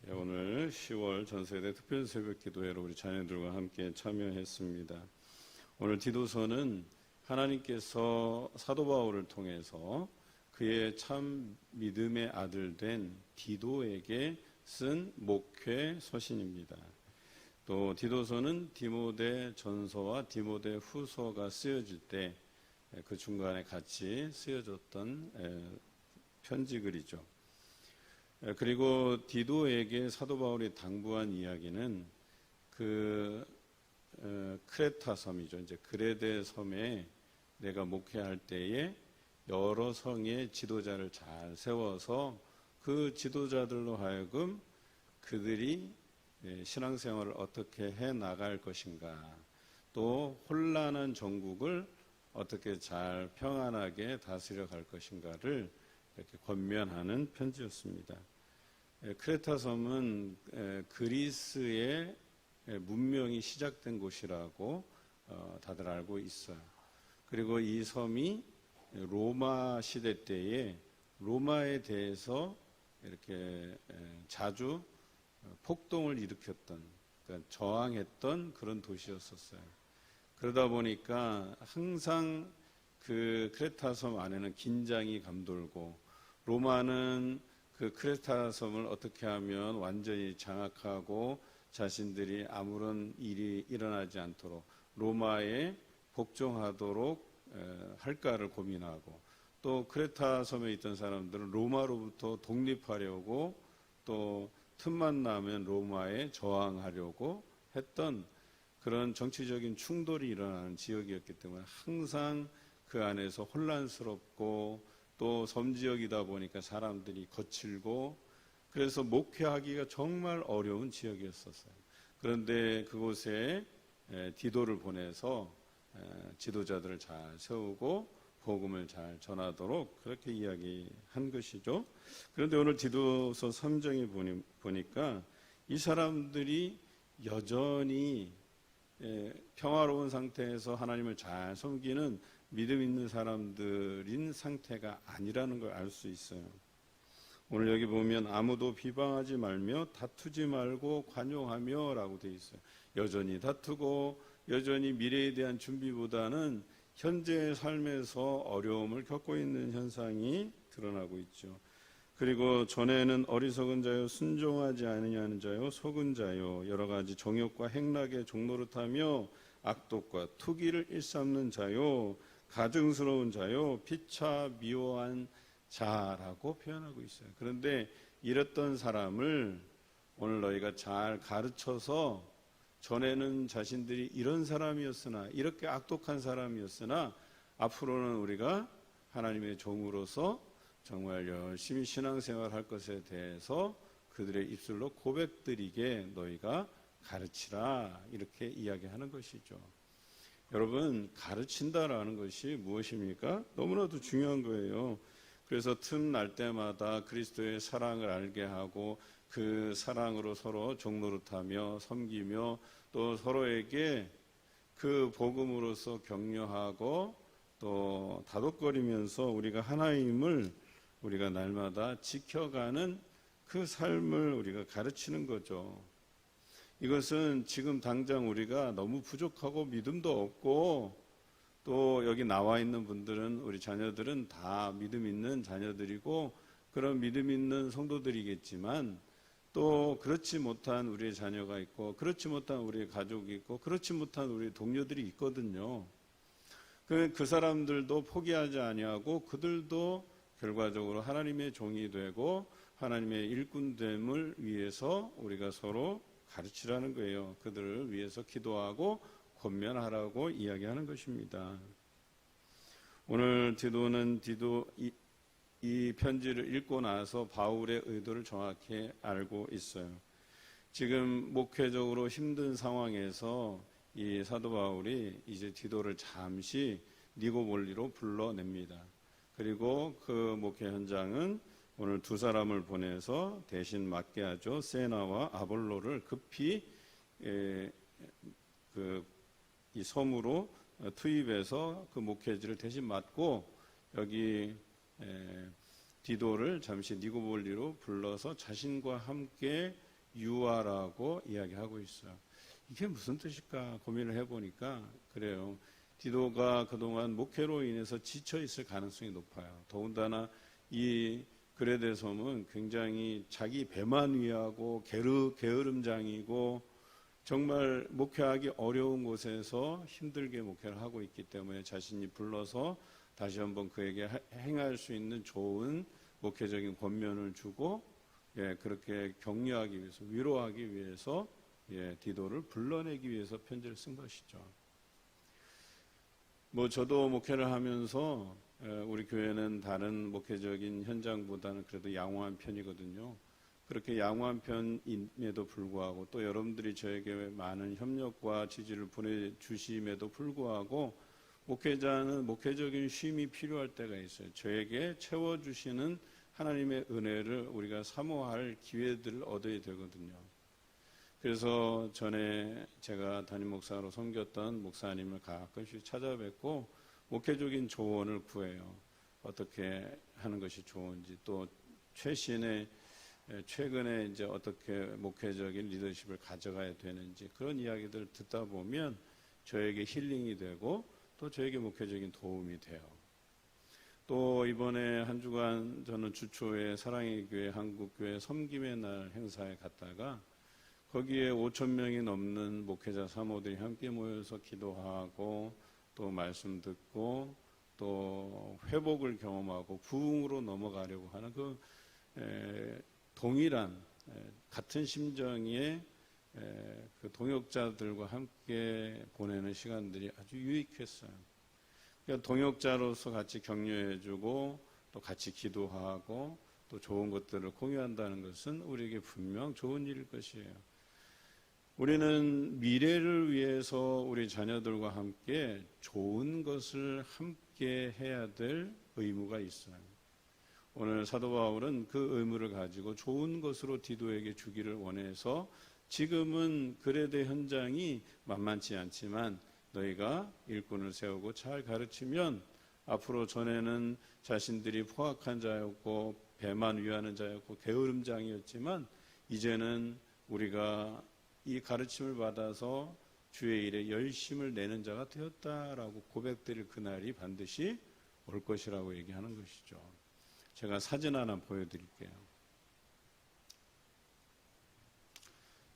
오늘 10월 전세대 특별 새벽 기도회로 우리 자녀들과 함께 참여했습니다. 오늘 디도서는 하나님께서 사도 바울을 통해서 그의 참 믿음의 아들 된 디도에게 쓴 목회 서신입니다. 또 디도서는 디모데 전서와 디모데 후서가 쓰여질 때 그 중간에 같이 쓰여졌던 편지글이죠. 그리고 디도에게 사도 바울이 당부한 이야기는 그 크레타 섬이죠. 이제 그레데 섬에 내가 목회할 때에 여러 성의 지도자를 잘 세워서 그 지도자들로 하여금 그들이 신앙생활을 어떻게 해 나갈 것인가, 또 혼란한 전국을 어떻게 잘 평안하게 다스려 갈 것인가를 이렇게 권면하는 편지였습니다. 크레타 섬은 그리스의 문명이 시작된 곳이라고 다들 알고 있어요. 그리고 이 섬이 로마 시대 때에 로마에 대해서 이렇게 자주 폭동을 일으켰던, 그러니까 저항했던 그런 도시였었어요. 그러다 보니까 항상 그 크레타 섬 안에는 긴장이 감돌고, 로마는 그 크레타 섬을 어떻게 하면 완전히 장악하고 자신들이 아무런 일이 일어나지 않도록 로마에 복종하도록 할까를 고민하고, 또 크레타 섬에 있던 사람들은 로마로부터 독립하려고, 또 틈만 나면 로마에 저항하려고 했던 그런 정치적인 충돌이 일어나는 지역이었기 때문에 항상 그 안에서 혼란스럽고, 또 섬지역이다 보니까 사람들이 거칠고, 그래서 목회하기가 정말 어려운 지역이었었어요. 그런데 그곳에 디도를 보내서 지도자들을 잘 세우고 복음을 잘 전하도록 그렇게 이야기한 것이죠. 그런데 오늘 디도서 3장에 보니까 이 사람들이 여전히 평화로운 상태에서 하나님을 잘 섬기는 믿음 있는 사람들인 상태가 아니라는 걸 알 수 있어요. 오늘 여기 보면 아무도 비방하지 말며 다투지 말고 관용하며 라고 되어 있어요. 여전히 다투고 여전히 미래에 대한 준비보다는 현재의 삶에서 어려움을 겪고 있는 현상이 드러나고 있죠. 그리고 전에는 어리석은 자요, 순종하지 아니하는 자요, 속은 자요, 여러 가지 정욕과 행락에 종노릇하며 악독과 투기를 일삼는 자요, 가증스러운 자요, 피차 미워한 자라고 표현하고 있어요. 그런데 이랬던 사람을 오늘 너희가 잘 가르쳐서, 전에는 자신들이 이런 사람이었으나, 이렇게 악독한 사람이었으나 앞으로는 우리가 하나님의 종으로서 정말 열심히 신앙생활할 것에 대해서 그들의 입술로 고백드리게 너희가 가르치라, 이렇게 이야기하는 것이죠. 여러분, 가르친다라는 것이 무엇입니까? 너무나도 중요한 거예요. 그래서 틈날 때마다 그리스도의 사랑을 알게 하고 그 사랑으로 서로 종노릇하며 섬기며, 또 서로에게 그 복음으로서 격려하고, 또 다독거리면서 우리가 하나님을 우리가 날마다 지켜가는 그 삶을 우리가 가르치는 거죠. 이것은 지금 당장 우리가 너무 부족하고 믿음도 없고, 또 여기 나와 있는 분들은, 우리 자녀들은 다 믿음 있는 자녀들이고 그런 믿음 있는 성도들이겠지만, 또 그렇지 못한 우리의 자녀가 있고, 그렇지 못한 우리의 가족이 있고, 그렇지 못한 우리 동료들이 있거든요. 그 사람들도 포기하지 아니하고 그들도 결과적으로 하나님의 종이 되고 하나님의 일꾼됨을 위해서 우리가 서로 가르치라는 거예요. 그들을 위해서 기도하고 권면하라고 이야기하는 것입니다. 오늘 디도는 이 편지를 읽고 나서 바울의 의도를 정확히 알고 있어요. 지금 목회적으로 힘든 상황에서 이 사도 바울이 이제 디도를 잠시 니고볼리로 불러냅니다. 그리고 그 목회 현장은 오늘 두 사람을 보내서 대신 맡게 하죠. 세나와 아볼로를 급히 이 섬으로 투입해서 그 목회지를 대신 맡고, 여기 디도를 잠시 니고볼리로 불러서 자신과 함께 유아라고 이야기하고 있어요. 이게 무슨 뜻일까 고민을 해보니까 그래요. 디도가 그동안 목회로 인해서 지쳐 있을 가능성이 높아요. 더군다나 이 그레데 섬은 굉장히 자기 배만 위하고 게으름장이고 정말 목회하기 어려운 곳에서 힘들게 목회를 하고 있기 때문에 자신이 불러서 다시 한번 그에게 행할 수 있는 좋은 목회적인 권면을 주고 그렇게 격려하기 위해서 위로하기 위해서 디도를 불러내기 위해서 편지를 쓴 것이죠. 저도 목회를 하면서 우리 교회는 다른 목회적인 현장보다는 그래도 양호한 편이거든요. 그렇게 양호한 편임에도 불구하고 또 여러분들이 저에게 많은 협력과 지지를 보내주심에도 불구하고 목회자는 목회적인 쉼이 필요할 때가 있어요. 저에게 채워주시는 하나님의 은혜를 우리가 사모할 기회들을 얻어야 되거든요. 그래서 전에 제가 담임 목사로 섬겼던 목사님을 가끔씩 찾아뵙고 목회적인 조언을 구해요. 어떻게 하는 것이 좋은지 또 최근에 이제 어떻게 목회적인 리더십을 가져가야 되는지 그런 이야기들을 듣다 보면 저에게 힐링이 되고 또 저에게 목회적인 도움이 돼요. 또 이번에 한 주간 저는 주초에 사랑의 교회 한국교회 섬김의 날 행사에 갔다가 거기에 5,000명이 넘는 목회자 사모들이 함께 모여서 기도하고 또 말씀 듣고 또 회복을 경험하고 부흥으로 넘어가려고 하는 그 동일한 같은 심정의 그 동역자들과 함께 보내는 시간들이 아주 유익했어요. 그러니까 동역자로서 같이 격려해주고 또 같이 기도하고 또 좋은 것들을 공유한다는 것은 우리에게 분명 좋은 일일 것이에요. 우리는 미래를 위해서 우리 자녀들과 함께 좋은 것을 함께 해야 될 의무가 있어요. 오늘 사도 바울은 그 의무를 가지고 좋은 것으로 디도에게 주기를 원해서 지금은 그레데 현장이 만만치 않지만 너희가 일꾼을 세우고 잘 가르치면 앞으로 전에는 자신들이 포악한 자였고 배만 위하는 자였고 게으름장이었지만 이제는 우리가 이 가르침을 받아서 주의 일에 열심을 내는 자가 되었다라고 고백드릴 그날이 반드시 올 것이라고 얘기하는 것이죠. 제가 사진 하나 보여드릴게요.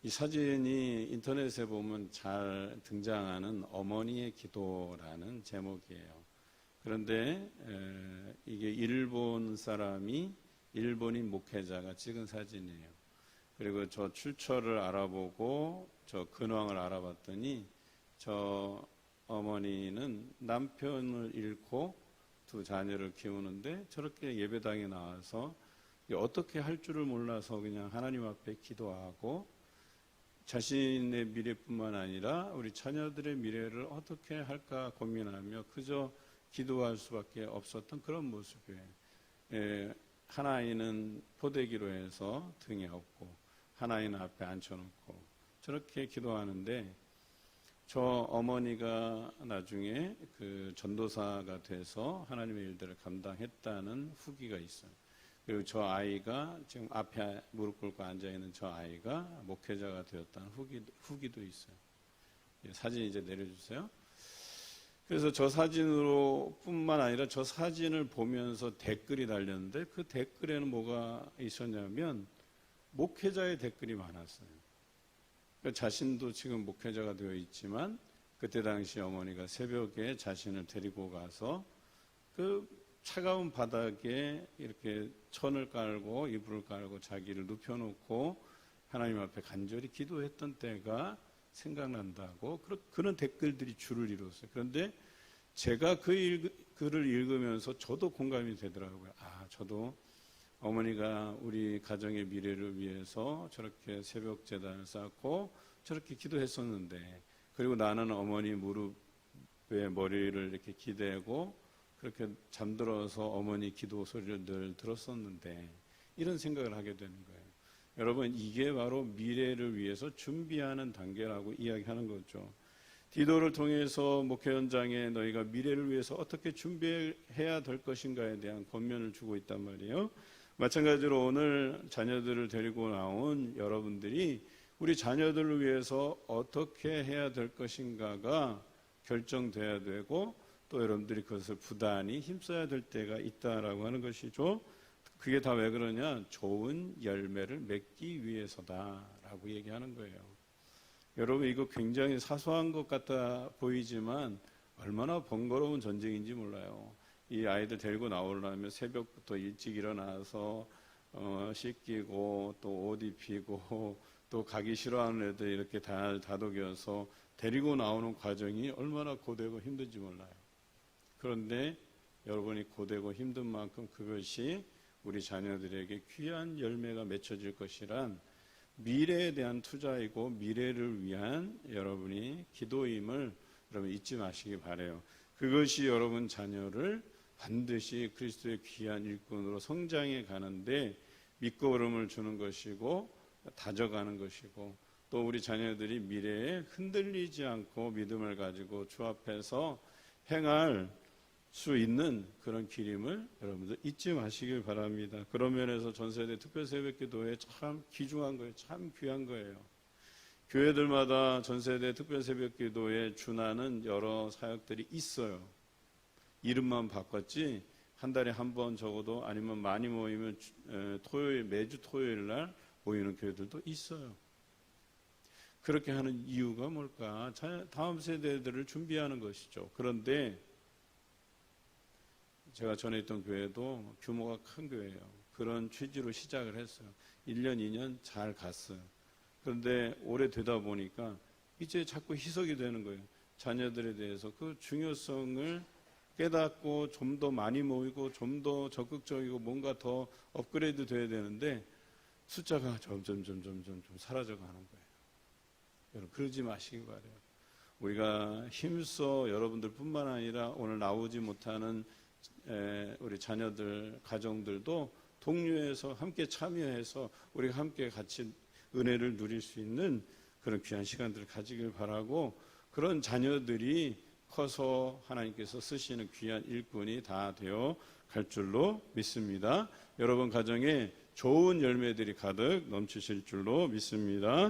이 사진이 인터넷에 보면 잘 등장하는 어머니의 기도라는 제목이에요. 그런데 이게 일본 사람이 일본인 목회자가 찍은 사진이에요. 그리고 저 출처를 알아보고 저 근황을 알아봤더니 저 어머니는 남편을 잃고 두 자녀를 키우는데 저렇게 예배당에 나와서 어떻게 할 줄을 몰라서 그냥 하나님 앞에 기도하고 자신의 미래뿐만 아니라 우리 자녀들의 미래를 어떻게 할까 고민하며 그저 기도할 수밖에 없었던 그런 모습이에요. 하나이는 포대기로 해서 등에 업고 하나이는 앞에 앉혀놓고 저렇게 기도하는데 저 어머니가 나중에 그 전도사가 돼서 하나님의 일들을 감당했다는 후기가 있어요. 그리고 저 아이가 지금 앞에 무릎 꿇고 앉아있는 저 아이가 목회자가 되었다는 후기도 있어요. 사진 이제 내려주세요. 그래서 저 사진으로 뿐만 아니라 저 사진을 보면서 댓글이 달렸는데 그 댓글에는 뭐가 있었냐면 목회자의 댓글이 많았어요. 그러니까 자신도 지금 목회자가 되어 있지만 그때 당시 어머니가 새벽에 자신을 데리고 가서 그 차가운 바닥에 이렇게 천을 깔고 이불을 깔고 자기를 눕혀놓고 하나님 앞에 간절히 기도했던 때가 생각난다고 그런 댓글들이 줄을 이뤘어요. 그런데 제가 그 글을 읽으면서 저도 공감이 되더라고요. 저도 어머니가 우리 가정의 미래를 위해서 저렇게 새벽 제단을 쌓고 저렇게 기도했었는데 그리고 나는 어머니 무릎에 머리를 이렇게 기대고 그렇게 잠들어서 어머니 기도 소리를 늘 들었었는데 이런 생각을 하게 되는 거예요. 여러분 이게 바로 미래를 위해서 준비하는 단계라고 이야기하는 거죠. 디도를 통해서 목회 현장에 너희가 미래를 위해서 어떻게 준비해야 될 것인가에 대한 권면을 주고 있단 말이에요. 마찬가지로 오늘 자녀들을 데리고 나온 여러분들이 우리 자녀들을 위해서 어떻게 해야 될 것인가가 결정돼야 되고, 또 여러분들이 그것을 부단히 힘써야 될 때가 있다라고 하는 것이죠. 그게 다 왜 그러냐? 좋은 열매를 맺기 위해서다라고 얘기하는 거예요. 여러분, 이거 굉장히 사소한 것 같아 보이지만 얼마나 번거로운 전쟁인지 몰라요. 이 아이들 데리고 나오려면 새벽부터 일찍 일어나서 씻기고 또 옷 입히고 또 가기 싫어하는 애들 이렇게 다 다독여서 데리고 나오는 과정이 얼마나 고되고 힘든지 몰라요. 그런데 여러분이 고되고 힘든 만큼 그것이 우리 자녀들에게 귀한 열매가 맺혀질 것이란 미래에 대한 투자이고 미래를 위한 여러분이 기도임을 여러분 잊지 마시기 바라요. 그것이 여러분 자녀를 반드시 그리스도의 귀한 일꾼으로 성장해 가는데 밑거름을 주는 것이고 다져가는 것이고, 또 우리 자녀들이 미래에 흔들리지 않고 믿음을 가지고 주 앞에서 행할 수 있는 그런 길임을 여러분들 잊지 마시길 바랍니다. 그런 면에서 전세대 특별새벽기도회 참 귀중한 거예요. 참 귀한 거예요. 교회들마다 전세대 특별새벽기도에 준하는 여러 사역들이 있어요. 이름만 바꿨지 한 달에 한 번 적어도, 아니면 많이 모이면 매주 토요일 날 모이는 교회들도 있어요. 그렇게 하는 이유가 뭘까? 다음 세대들을 준비하는 것이죠. 그런데 제가 전에 있던 교회도 규모가 큰 교회예요. 그런 취지로 시작을 했어요. 1년, 2년 잘 갔어요. 그런데 오래 되다 보니까 이제 자꾸 희석이 되는 거예요. 자녀들에 대해서 그 중요성을 깨닫고 좀 더 많이 모이고 좀 더 적극적이고 뭔가 더 업그레이드 돼야 되는데 숫자가 점점 사라져 가는 거예요. 여러분, 그러지 마시기 바라요. 우리가 힘써 여러분들 뿐만 아니라 오늘 나오지 못하는 우리 자녀들, 가정들도 동료해서 함께 참여해서 우리가 함께 같이 은혜를 누릴 수 있는 그런 귀한 시간들을 가지길 바라고, 그런 자녀들이 커서 하나님께서 쓰시는 귀한 일꾼이 다 되어 갈 줄로 믿습니다. 여러분 가정에 좋은 열매들이 가득 넘치실 줄로 믿습니다.